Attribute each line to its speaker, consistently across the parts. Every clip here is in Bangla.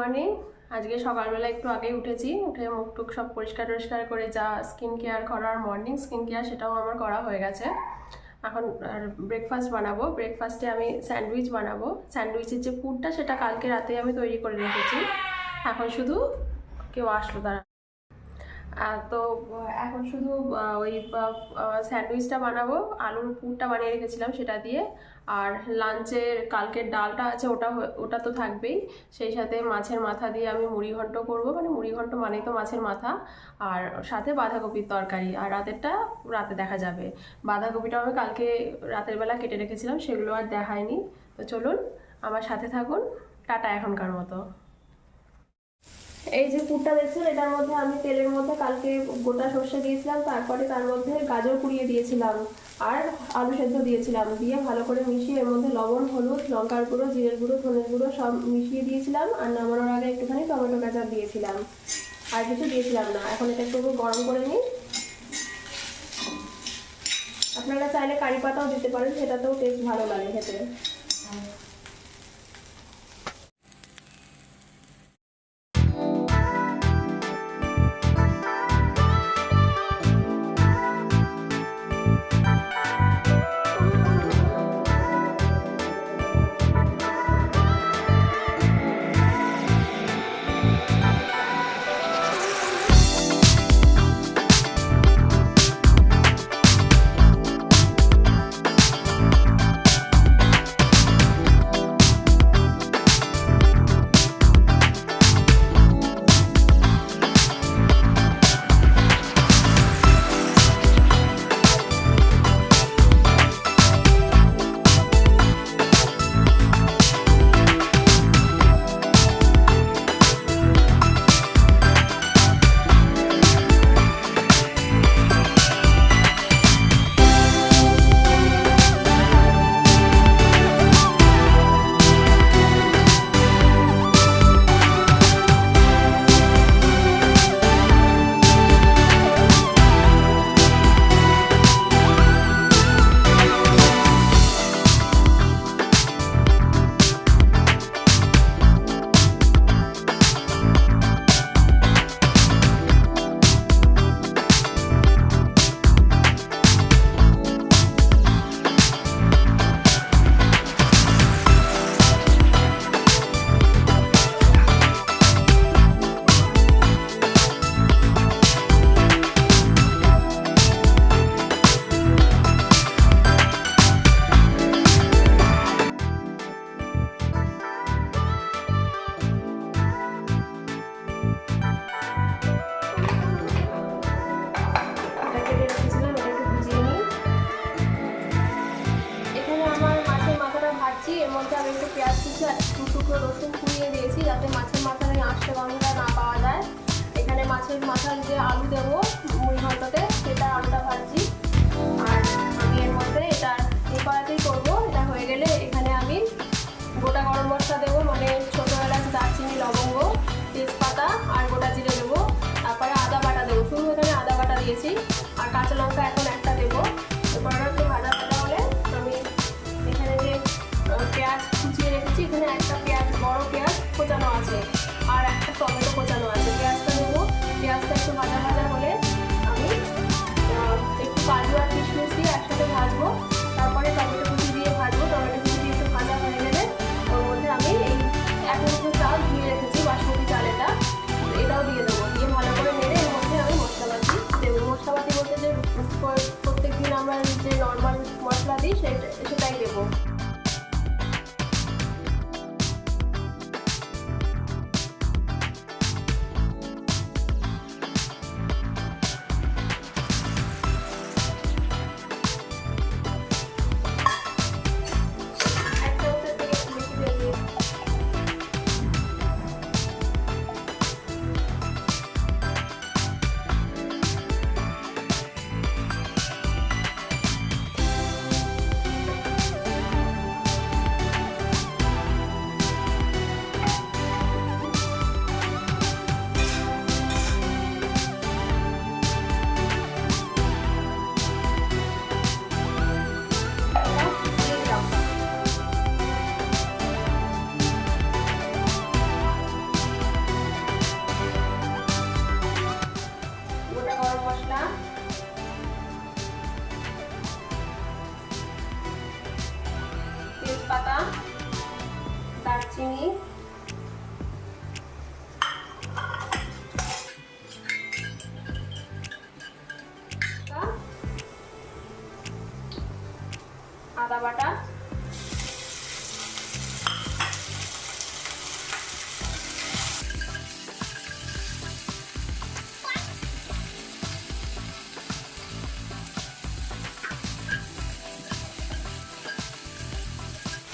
Speaker 1: মর্নিং। আজকে সকালবেলা একটু আগেই উঠেছি, উঠে মুখ টুক সব পরিষ্কার টরিষ্কার করে যা স্কিন কেয়ার করার মর্নিং স্কিন কেয়ার সেটাও আমার করা হয়ে গেছে। এখন ব্রেকফাস্ট বানাবো। ব্রেকফাস্টে আমি স্যান্ডউইচ বানাবো। স্যান্ডউইচের যে পুরটা সেটা কালকে রাতে আমি তৈরি করে রেখেছি। এখন শুধু কেউ আসলো তারা তো এখন শুধু ওই স্যান্ডউইচটা বানাবো। আলুর পুরটা বানিয়ে রেখেছিলাম সেটা দিয়ে। আর লাঞ্চের কালকের ডালটা আছে, ওটা তো থাকবেই। সেই সাথে মাছের মাথা দিয়ে আমি মুড়ি ঘন্ট করবো, মানে মুড়ি ঘন্ট মানেই তো মাছের মাথা। আর সাথে বাঁধাকপির তরকারি। আর রাতেরটা রাতে দেখা যাবে। বাঁধাকপিটাও আমি কালকে রাতের বেলা কেটে রেখেছিলাম, সেগুলো আর দেখায়নি। তো চলুন আমার সাথে থাকুন। টাটা এখনকার মতো। এই যে পুরটা দেখছেন, এটার মধ্যে আমি তেলের মধ্যে কালকে গোটা সর্ষে দিয়েছিলাম, তারপরে তার মধ্যে গাজর কুড়িয়ে দিয়েছিলাম আর আলু সেদ্ধ দিয়েছিলাম, দিয়ে ভালো করে মিশিয়ে এর মধ্যে লবণ, হলুদ, লঙ্কার গুঁড়ো, জিরের গুঁড়ো, ধনের গুঁড়ো সব মিশিয়ে দিয়েছিলাম। আর নামানোর আগে একটুখানি টমেটো কেচাপ দিয়েছিলাম, আর কিছু দিয়েছিলাম না। এখন এটা একটু গরম করে নিই। আপনারা চাইলে কারি পাতাও দিতে পারেন, সেটাতেও টেস্ট ভালো লাগে খেতে। এর মধ্যে আমি একটু পেঁয়াজ কুচি আর দু টুকরো রসুন কুড়িয়ে দিয়েছি, যাতে মাছের মাথার এই আঁশটা গন্ধটা না পাওয়া যায়। এখানে মাছের মাথার যে আলু দেবো মুড়ি ঘন্টতে, সেটা আলুটা ভাজছি। আর আমি এর মধ্যে এটা এই কড়াতেই করবো। এটা হয়ে গেলে এখানে আমি গোটা গরম মশলা দেবো, মানে ছোটো এলাচ, দারচিনি, লবঙ্গ, তেজপাতা আর গোটা জিরে দেবো। তারপরে আদা বাটা দেবো, শুধু এখানে আদা বাটা দিয়েছি। আর কাঁচা লঙ্কা এখন একটা দেবো। এরপর একটু ভাজা ভাজা হলে আমি এখানে যে পেঁয়াজ কুচিয়ে রেখেছি, এখানে একটা পেঁয়াজ, বড় পেঁয়াজ কোচানো আছে, আর একটা টমেটো কোচানো আছে। পেঁয়াজটা দেবো। পেঁয়াজটা একটু ভাজা ভাজা হলে আমি একটু কাজু আর কিশমিশ দিয়ে একসাথে ভাজবো। তারপরে টমেটো কুচি দিয়ে ভাজবো। টমেটো কুচি দিয়ে একটু ভাজা হয়ে গেলে ওর মধ্যে আমি এই 1 মুঠো চাল ধুয়ে রেখেছি, বাসমতি চাল, এটাও দিয়ে দেবো। দিয়ে ভালো করে নেড়ে এর মধ্যে আমি মশলাপাতি দেবো। মশলাপাতি বলতে যে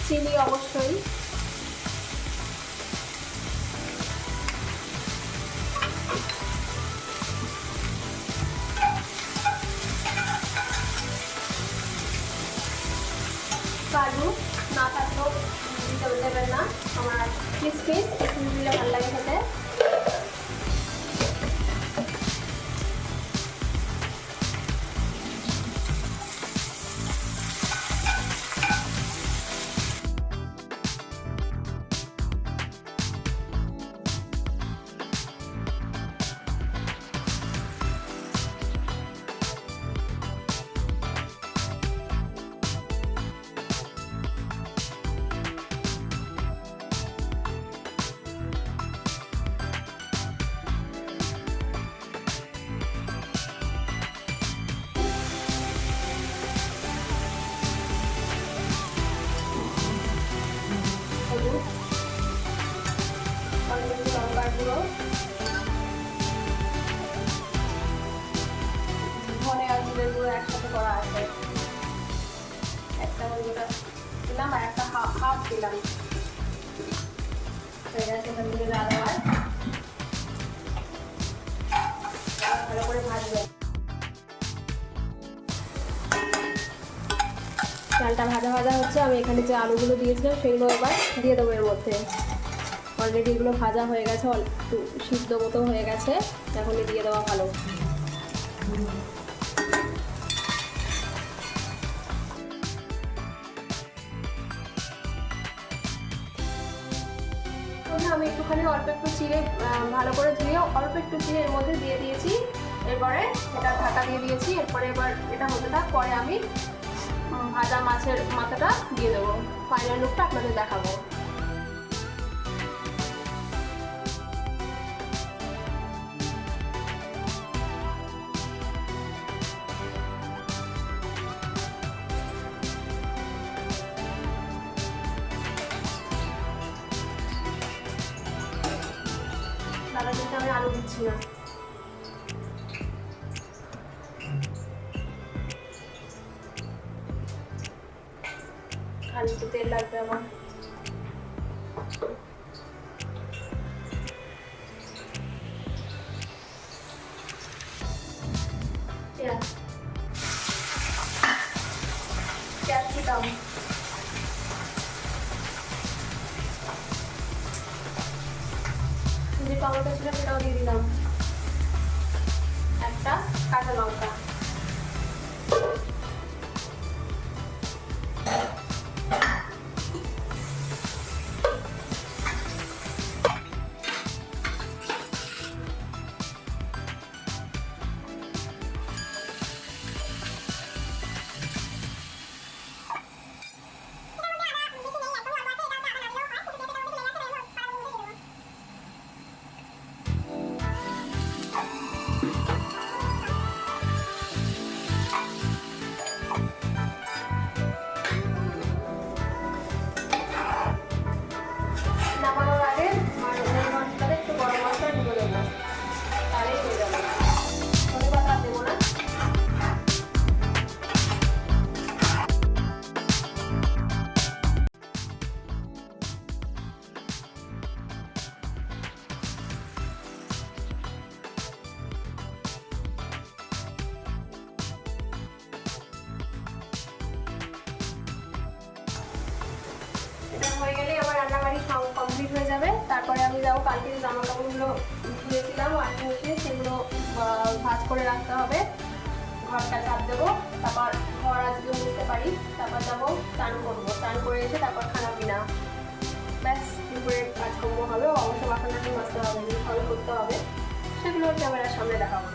Speaker 1: চিনি অবশ্যই, কাজু না থাকলেও দিতে দেবেন না, আমার কিসমিস দিলে ভালো লাগে খেতে। লঙ্কার গুঁড়ো, ধনে আর জিরের গুঁড়ো একসাথে করা আছে, একটা গুঁড়োটা দিলাম আর একটা হাফ দিলাম, সেখান থেকে আদা আর ভালো করে ভাজবে। চালটা ভাজা ভাজা হচ্ছে, আমি এখানে যে আলুগুলো দিয়েছিলাম সেগুলো এবার দিয়ে দেবো এর মধ্যে। অলরেডি এগুলো ভাজা হয়ে গেছে, একটু সিদ্ধ মতো হয়ে গেছে, এখনই দিয়ে দেওয়া ভালো। আমি একটুখানি অল্প একটু চিড়ে ভালো করে ধুয়ে অল্প একটু চিড়ে এর মধ্যে দিয়ে দিয়েছি, এরপরে এটা ঢাকা দিয়ে দিয়েছি। এরপরে এবার এটা হতে থাক, পরে আমি ভাজা মাছের মাথাটা দিয়ে দেবো, ফাইনাল লুকটা আপনাদের দেখাবো। দাদা কিন্তু আমি আলু দিচ্ছি না, খালি একটু তেল লাগবে আমার। ক্যাপসিকাম, যে টমেটো ছিল সেটাও দিয়ে দিলাম, একটা কাঁচা লঙ্কা, হয়ে গেলে আমার রান্নাবাড়ি কমপ্লিট হয়ে যাবে। তারপরে আমি যাবো, কালকে যে জামা কাপড়গুলো ধুয়েছিলাম ওয়াশিং মেশিনে সেগুলো ভাঁজ করে রাখতে হবে, ঘরটা ঝাঁপ দেবো, তারপর ঘর আজকে বুঝতে পারি, তারপর যাবো স্নান করবো, স্নান করে এসে তারপর খানা পিনা, ব্যাস দুপুরে কাজকর্ম হবে। অবশ্য বাসন টাসন মাজতে হবে, ফলো করতে হবে, সেগুলো ক্যামেরার সামনে দেখাবো।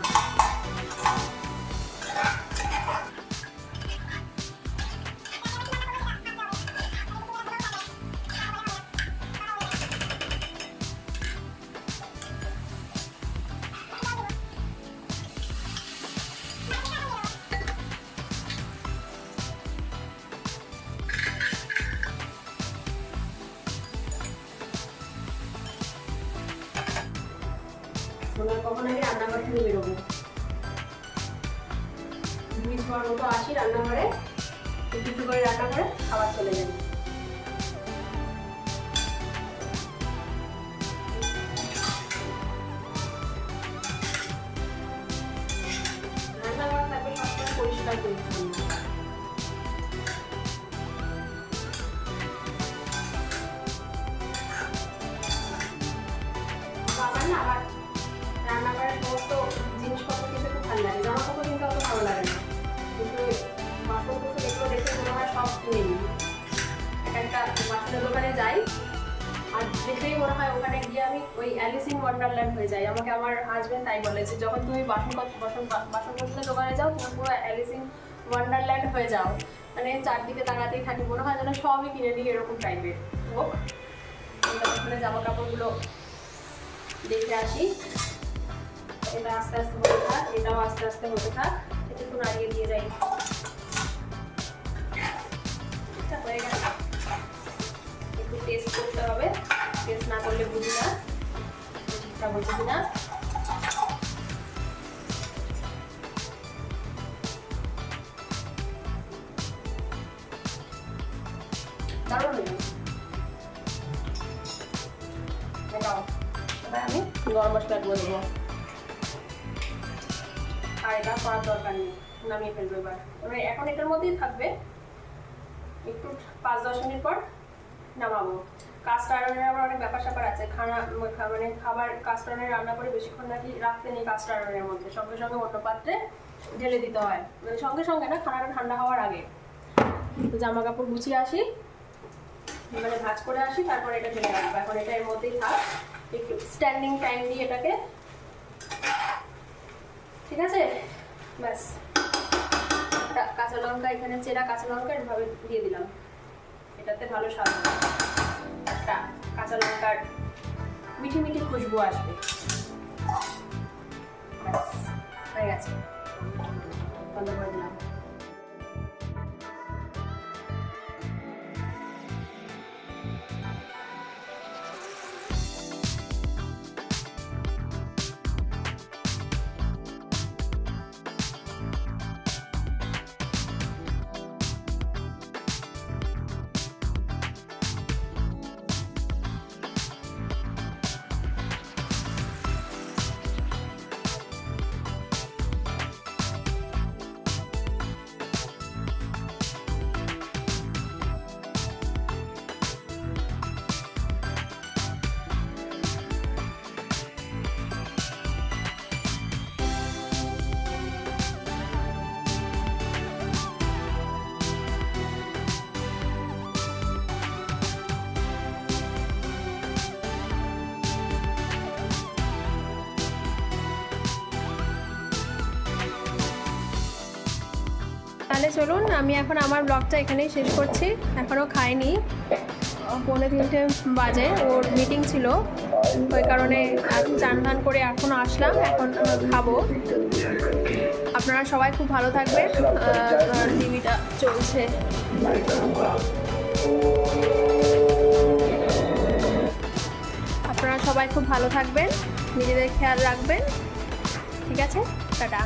Speaker 1: কখন আমি রান্নাঘর থেকে বেরোবো, দুই ছোয়ার মতো আসি রান্নাঘরে, একটু করে রান্না করে খাবার চলে যাবে। মশলা তৈরি করি। আমার না আবার রান্না করার সমস্ত জিনিসপত্র কিনতে খুব ভালো লাগে, জামা কাপড় কিনতে অত ভালো লাগে না, কিন্তু বাসন কোসন এগুলো দেখে মনে হয় সব কিনে নিই। একটা বাসনের দোকানে যাই আর দেখলেই মনে হয় ওখানে গিয়ে আমি ওই অ্যালিস ইন ওয়ান্ডারল্যান্ড হয়ে যাই। আমাকে আমার হাজব্যান্ড তাই বলেছে, যখন তুমি বাসনপত্রের দোকানে যাও তুমি পুরো অ্যালিস ইন ওয়ান্ডারল্যান্ড হয়ে যাও, মানে চারদিকে তাকাতেই থাকি, মনে হয় যেন সবই কিনে নিই এরকম টাইপের। হোক ওখানে জামা কাপড়গুলো দেখে আসি। এটা আস্তে আস্তে হতে থাক, এটাও আস্তে আস্তে হতে থাক, একটু নাড়িয়ে দিয়ে যাই। হয়ে গেছে, একটু টেস্ট করতে হবে, টেস্ট না করলে বুঝি না ঠিকঠাক হচ্ছে কিনা। দারুণ হয়ে গেছে। এটাও এবার আমি গরম মশলা দিয়ে দেবো, আর এটা করার দরকার নেই, নামিয়ে ফেলবো। এবার এখন এটার মধ্যেই থাকবে, একটু 5-10 মিনিট পর নামাবো। কাস্ট আয়রনের আবার অনেক ব্যাপার স্যাপার আছে, মানে খাবার কাস্ট আয়রনে রান্না করে বেশিক্ষণ নাকি রাখতে নেই কাস্ট আয়রনের মধ্যে, সঙ্গে সঙ্গে অন্য পাত্রে ঢেলে দিতে হয়, মানে সঙ্গে সঙ্গে না, খানাটা ঠান্ডা হওয়ার আগে। তো জামা কাপড় গুছিয়ে আসি, মানে ভাঁজ করে আসি, তারপর এটা ঢেলে রাখবো। এখন এটা এর মধ্যেই থাক, একটু স্ট্যান্ডিং টাইম দিয়ে এটাকে, ঠিক আছে? ব্যাস, কাঁচা লঙ্কা এখানে চেরা কাঁচা লঙ্কা এভাবে দিয়ে দিলাম, এটাতে ভালো স্বাদ হবে, একটা কাঁচা লঙ্কার মিঠি মিঠি খুশবু আসবে। ব্যাস হয়ে গেছে, বন্ধ করে দিলাম। তাহলে চলুন, আমি এখন আমার ব্লগটা এখানেই শেষ করছি। এখনও খাইনি, 2:45 বাজে, ওর মিটিং ছিল, ওই কারণে চান ধান করে এখন আসলাম, এখন খাবো। আপনারা সবাই খুব ভালো থাকবেন। টিভিটা চলছে, আপনারা সবাই খুব ভালো থাকবেন, নিজেদের খেয়াল রাখবেন, ঠিক আছে? টাটা।